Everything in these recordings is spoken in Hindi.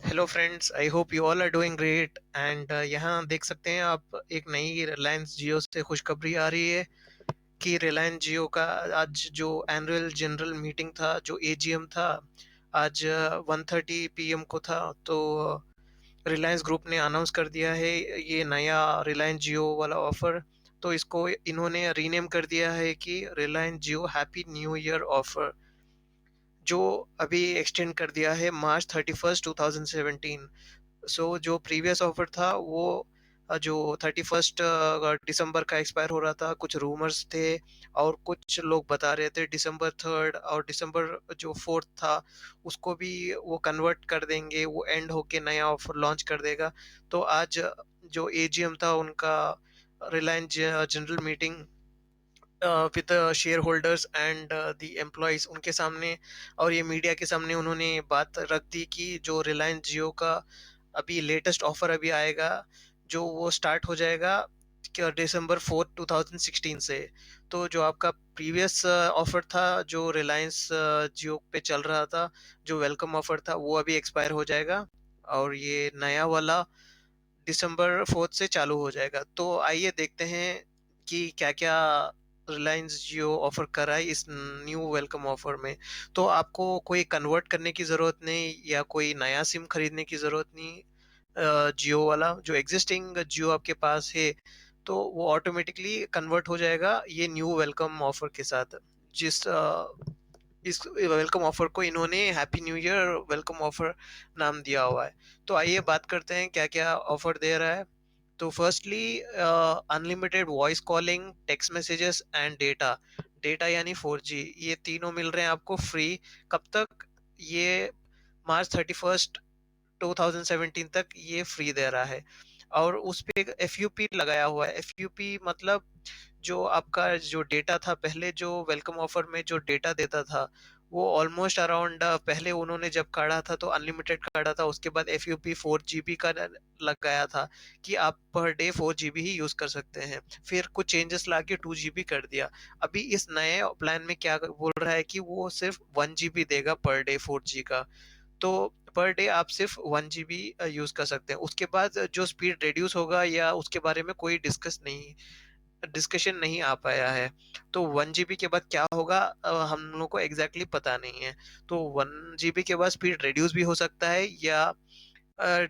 Hello friends, I hope you all are doing great. And यहाँ देख सकते हैं आप, एक नई रिलायंस जियो से खुशखबरी आ रही है कि रिलायंस जियो का आज जो एनुअल जनरल मीटिंग था, जो एजीएम था, आज 1:30 PM को था। तो रिलायंस ग्रुप ने अनाउंस कर दिया है ये नया रिलायंस जियो वाला ऑफर। तो इसको इन्होंने रीनेम कर दिया है कि रिलायंस जियो हैप्पी न्यू ईयर ऑफर, जो अभी एक्सटेंड कर दिया है March 31st 2017। सो जो प्रीवियस ऑफर था वो जो 31st दिसंबर का एक्सपायर हो रहा था, कुछ रूमर्स थे और कुछ लोग बता रहे थे December 3rd और December 4th था उसको भी वो कन्वर्ट कर देंगे, वो एंड होके नया ऑफर लॉन्च कर देगा। तो आज जो एजीएम था उनका, Reliance general meeting with share holders and the employees, उनके सामने और ये मीडिया के सामने उन्होंने बात रख दी कि जो रिलायंस जियो का अभी लेटेस्ट ऑफर अभी आएगा, जो वो स्टार्ट हो जाएगा December 4th 2016 से। तो जो आपका प्रीवियस ऑफर था जो रिलायंस जियो पे चल रहा था, जो वेलकम ऑफर था, वो अभी एक्सपायर हो जाएगा और ये नया वाला December 4th से चालू हो जाएगा। तो आइए देखते हैं कि क्या क्या रिलायंस जियो ऑफर कर रहा है इस न्यू वेलकम ऑफर में। तो आपको कोई कन्वर्ट करने की ज़रूरत नहीं या कोई नया सिम खरीदने की ज़रूरत नहीं। जियो वाला जो एग्जिस्टिंग जियो आपके पास है, तो वो ऑटोमेटिकली कन्वर्ट हो जाएगा ये न्यू वेलकम ऑफर के साथ। जिस इस वेलकम ऑफर को इन्होंने happy new year welcome offer नाम दिया हुआ है। तो आइए बात करते हैं क्या क्या ऑफर दे रहा है। तो firstly, unlimited voice calling, text messages and data. Data यानी 4G, ये तीनों मिल रहे हैं आपको फ्री। कब तक? ये March 31st 2017 तक ये फ्री दे रहा है। और उस पे एक एफ लगाया हुआ है। एफ मतलब जो आपका जो डेटा था पहले, जो वेलकम ऑफर में जो डेटा देता था, वो ऑलमोस्ट अराउंड, पहले उन्होंने जब काढ़ा था तो अनलिमिटेड काढ़ा था, उसके बाद एफ 4 GB का लगाया था कि आप पर डे 4 GB ही यूज कर सकते हैं। फिर कुछ चेंजेस लाके 2 GB कर दिया। अभी इस नए प्लान में क्या बोल रहा है कि वो सिर्फ 1 GB देगा पर डे 4G का। तो पर डे आप सिर्फ 1 GB यूज कर सकते हैं। उसके बाद जो स्पीड रिड्यूस होगा या उसके बारे में कोई डिस्कशन नहीं आ पाया है। तो 1 GB के बाद क्या होगा, हम लोग को एग्जैक्टली पता नहीं है। तो 1 GB के बाद स्पीड रिड्यूस भी हो सकता है या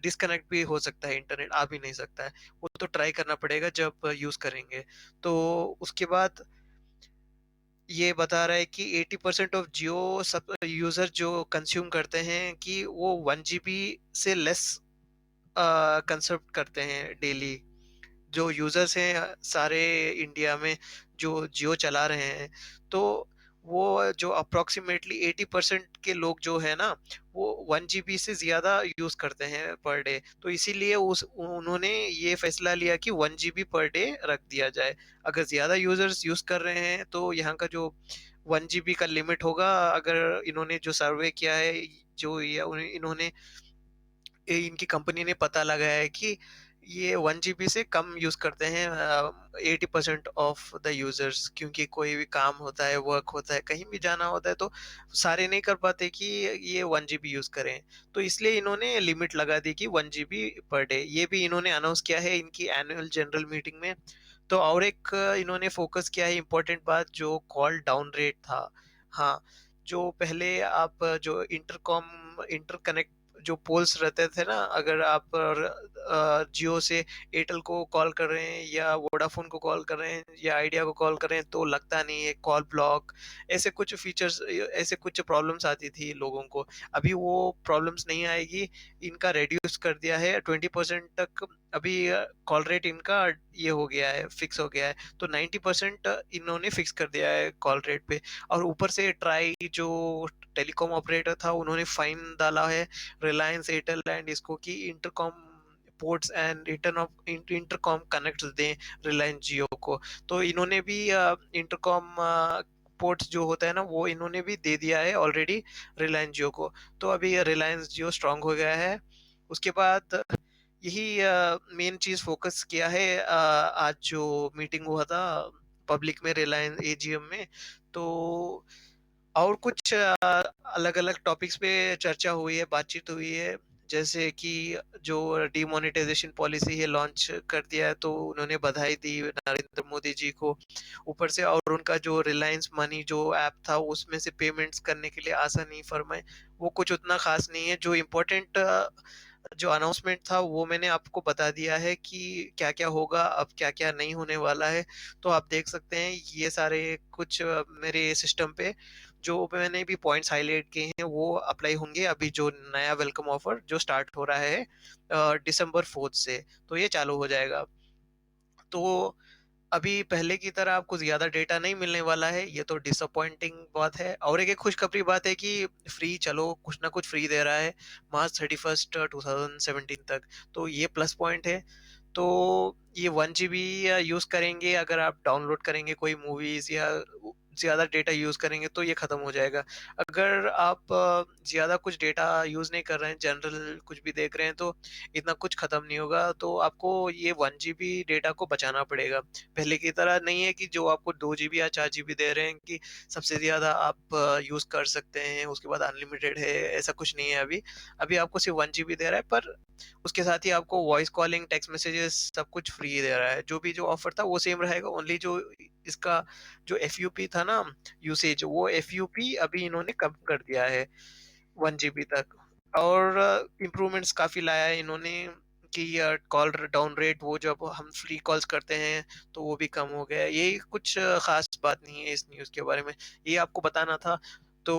डिस्कनेक्ट भी हो सकता है, इंटरनेट आ भी नहीं सकता है। वो तो ट्राई करना पड़ेगा जब यूज करेंगे। तो उसके बाद ये बता रहा है कि 80% ऑफ जियो सब यूजर जो कंज्यूम करते हैं कि वो 1 GB से लेस कंज्यूम करते हैं डेली। जो यूजर्स हैं सारे इंडिया में जो जियो चला रहे हैं, तो वो जो अप्रोक्सीमेटली 80% के लोग जो है ना, वो 1 GB से ज्यादा यूज करते हैं पर डे। तो इसीलिए उस उन्होंने ये फैसला लिया कि 1 GB पर डे रख दिया जाए। अगर ज्यादा यूजर्स यूज कर रहे हैं तो यहाँ का जो 1 GB का लिमिट होगा, अगर इन्होंने जो सर्वे किया है, जो ये इन्होंने इनकी कंपनी ने पता लगाया है कि ये 1 GB से कम यूज करते हैं 80% ऑफ द यूजर्स, क्योंकि कोई भी काम होता है, वर्क होता है, कहीं भी जाना होता है, तो सारे नहीं कर पाते कि ये 1 GB यूज करें। तो इसलिए इन्होंने लिमिट लगा दी कि 1 GB पर डे। ये भी इन्होंने अनाउंस किया है इनकी एनुअल जनरल मीटिंग में। तो और एक इन्होंने फोकस किया है इम्पोर्टेंट बात, जो कॉल डाउन रेट था। हाँ, जो पहले आप जो इंटरकनेक्ट जो पोल्स रहते थे ना, अगर आप जियो से एयरटेल को कॉल कर रहे हैं या वोडाफोन को कॉल कर रहे हैं या आइडिया को कॉल कर रहे हैं तो लगता नहीं है, कॉल ब्लॉक, ऐसे कुछ फीचर्स, ऐसे कुछ प्रॉब्लम्स आती थी लोगों को। अभी वो प्रॉब्लम्स नहीं आएगी। इनका रेड्यूस कर दिया है 20% तक। अभी कॉल रेट इनका ये हो गया है, फिक्स हो गया है। तो 90% इन्होंने फिक्स कर दिया है कॉल रेट पे। और ऊपर से ट्राई जो टेलीकॉम ऑपरेटर था, उन्होंने फाइन डाला है रिलायंस, एयरटेल एंड इसको कि intercom ports and intercom connect दें रिलायंस जियो को। तो इन्होंने भी इंटरकॉम पोर्ट्स जो होता है ना, वो इन्होंने भी दे दिया है ऑलरेडी रिलायंस जियो को। तो अभी रिलायंस जियो स्ट्रांग हो गया है। उसके बाद यही मेन चीज फोकस किया है आज जो मीटिंग हुआ था पब्लिक में, रिलायंस एजीएम में। तो और कुछ अलग अलग टॉपिक्स पे चर्चा हुई है, बातचीत हुई है। जैसे कि जो डिमोनेटाइजेशन पॉलिसी है लॉन्च कर दिया है, तो उन्होंने बधाई दी नरेंद्र मोदी जी को। ऊपर से और उनका जो रिलायंस मनी जो ऐप था उसमें से पेमेंट्स करने के लिए आसानी फरमाए, वो कुछ उतना खास नहीं है। जो इम्पोर्टेंट जो अनाउंसमेंट था वो मैंने आपको बता दिया है कि क्या क्या होगा, अब क्या क्या नहीं होने वाला है। तो आप देख सकते हैं ये सारे कुछ मेरे सिस्टम पे जो मैंने भी पॉइंट्स हाईलाइट किए हैं वो अप्लाई होंगे अभी जो नया वेलकम ऑफर जो स्टार्ट हो रहा है December 4 से, तो ये चालू हो जाएगा। तो अभी पहले की तरह आपको ज़्यादा डेटा नहीं मिलने वाला है, ये तो डिसअपॉइंटिंग बात है। और एक खुशखबरी बात है कि फ्री, चलो कुछ ना कुछ फ्री दे रहा है March 31 2017 तक, तो ये प्लस पॉइंट है। तो ये 1 GB यूज़ करेंगे, अगर आप डाउनलोड करेंगे कोई मूवीज़ या ज़्यादा डेटा यूज़ करेंगे तो ये ख़त्म हो जाएगा। अगर आप ज़्यादा कुछ डेटा यूज़ नहीं कर रहे हैं, जनरल कुछ भी देख रहे हैं, तो इतना कुछ ख़त्म नहीं होगा। तो आपको ये 1 GB डेटा को बचाना पड़ेगा। पहले की तरह नहीं है कि जो आपको 2 GB या 4 GB दे रहे हैं कि सबसे ज़्यादा आप यूज़ कर सकते हैं, उसके बाद अनलिमिटेड है, ऐसा कुछ नहीं है अभी। अभी आपको सिर्फ़ 1 GB दे रहा है, पर उसके साथ ही आपको वॉइस कॉलिंग, टेक्स्ट मैसेजेस सब कुछ फ्री दे रहा है। जो भी जो ऑफ़र था वो सेम रहेगा, ओनली जो इसका जो एफयूपी था ना यूसेज, वो एफयूपी अभी इन्होंने कम कर दिया है 1 GB तक। और इम्प्रूवमेंट्स काफ़ी लाया है इन्होंने कि कॉल डाउन रेट, वो जब हम फ्री कॉल्स करते हैं तो वो भी कम हो गया है। ये कुछ ख़ास बात नहीं है इस न्यूज़ के बारे में, ये आपको बताना था। तो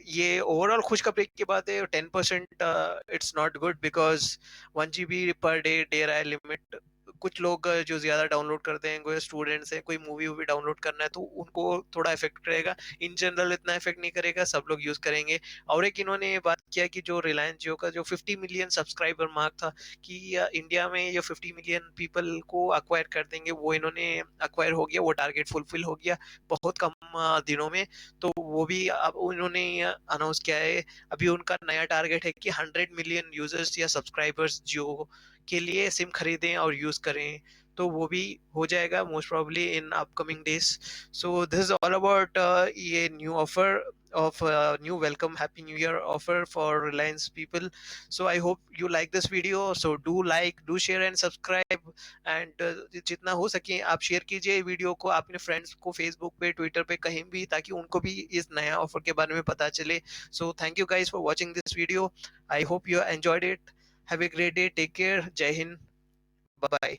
ये ओवरऑल खुशखबरी की बात है। 10% it's not good because 1 GB per day they रहा है लिमिट। कुछ लोग जो ज़्यादा डाउनलोड करते हैं, कोई स्टूडेंट्स हैं, कोई मूवी-वूवी डाउनलोड करना है तो उनको थोड़ा इफ़ेक्ट करेगा। इन जनरल इतना इफ़ेक्ट नहीं करेगा, सब लोग यूज़ करेंगे। और एक इन्होंने ये बात किया कि जो रिलायंस जियो का जो 50 मिलियन सब्सक्राइबर मार्क था कि इंडिया में ये 50 मिलियन पीपल को अक्वायर कर देंगे, वो इन्होंने अक्वायर हो गया, वो टारगेट फुलफिल हो गया बहुत कम दिनों में। तो वो भी अब उन्होंने अनाउंस किया है। अभी उनका नया टारगेट है कि 100 मिलियन यूजर्स या सब्सक्राइबर्स जियो के लिए सिम खरीदें और यूज़ करें। तो वो भी हो जाएगा most probably in upcoming days. So this is all about ये new offer of new welcome happy new year offer for Reliance people. So I hope you like this video, so do like, do share and subscribe, and जितना हो सके आप शेयर कीजिए वीडियो को अपने फ्रेंड्स को फेसबुक पे, ट्विटर पे, कहीं भी, ताकि उनको भी इस नया ऑफर के बारे में पता चले। So thank you guys for watching this video, I hope you enjoyed it. Have a great day, take care, Jai Hind, bye bye.